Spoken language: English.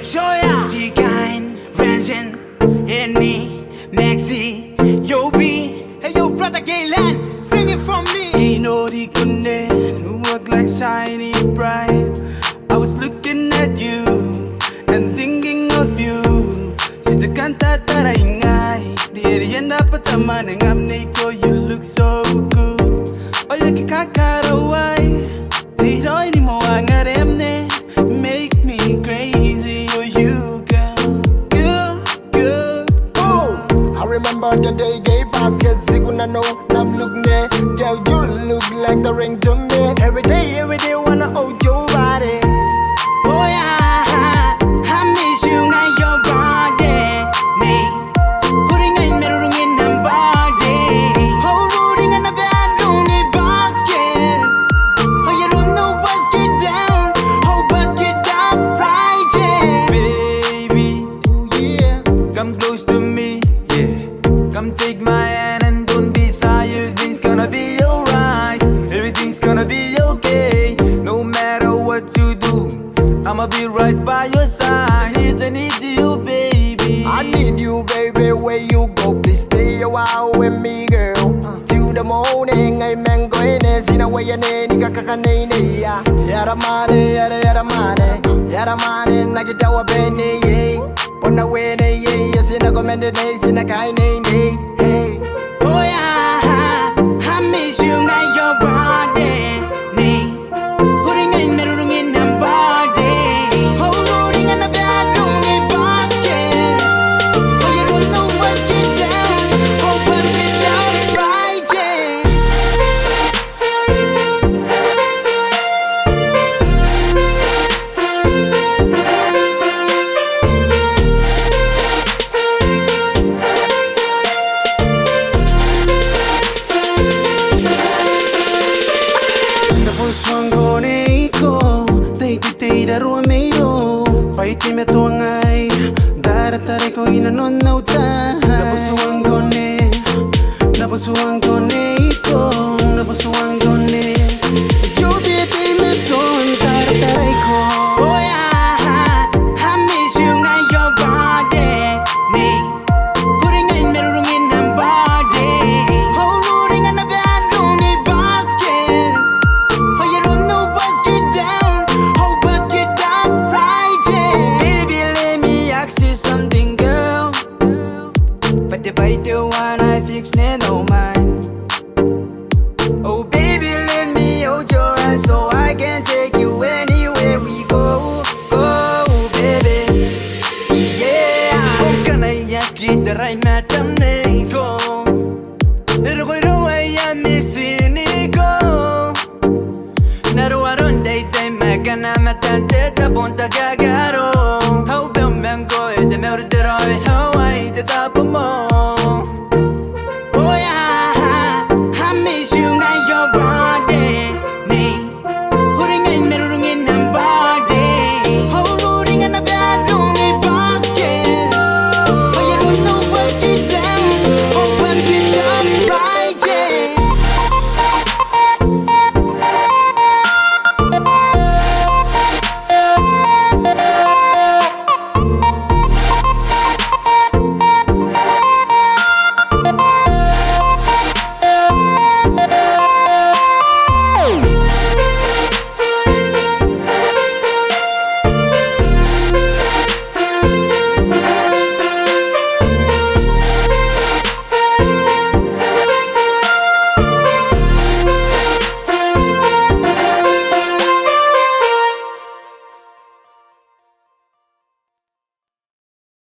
Shoya T-Kind, Ranzon, h3ny, Makzy, Yo B. Hey yo brother Gaylan, sing it for me. Ain't no reconnect, you work like shiny bright. I was looking at you and thinking of you. She's the kanta taraingay, the area dapat taman ng amneko. You look so good. Oh you kikaraway, hey roy ni mo ang aremne. Make me crazy, oh you girl, girl, girl. Oh, I remember the day gay basket siguna no nam look ne. Girl you look like the ring to me. Every day wanna hold your body. Oh yeah, I miss you and your body. Me, putting in mirroring in body. Oh, rooting in the bedroom in basket. Oh, you don't know basket down. Oh, basket down, right, yeah. Baby, Oh yeah, come close to me, yeah. Come take my hand and don't be shy. Everything's gonna be alright. Everything's gonna be okay. No matter what you do, I'ma be right by your side. I need you, baby. I need you, baby. Where you go, please stay a while with me, girl. Till the morning, I'm going to see the way you need it. Yara mane, yara mane, na get our penny, yeah. On the way, yeah, you see the commended days in a kind of hey. Oh yeah, I miss you and your body. Me, putting in mirroring in body. Oh, rooting in the bedroom in basket. Oh, you don't know what's get down. Oh, but get down, right, yeah. Swangone ko, tay daro meyo. Paiti me tuangay, daratare ko inanon ta. Nabusuangone ko, nabusuangone. Yo biete me ton daratare ko. Oh yeah, I miss you and your body. Me, putting in mirroring in body. Oh, rooting in the bedroom in basket. Oh, you don't know basket down. Oh, basket down, right, yeah. Baby, let me ask you something, girl. But the bite one I fix no mind. Oh baby, let me hold your hand so I can take you anywhere we go. Go, baby. Yeah. Can I get the right matam neko? Rugo ay missing iko. Naruaron day day magana matante ta ponta gaga.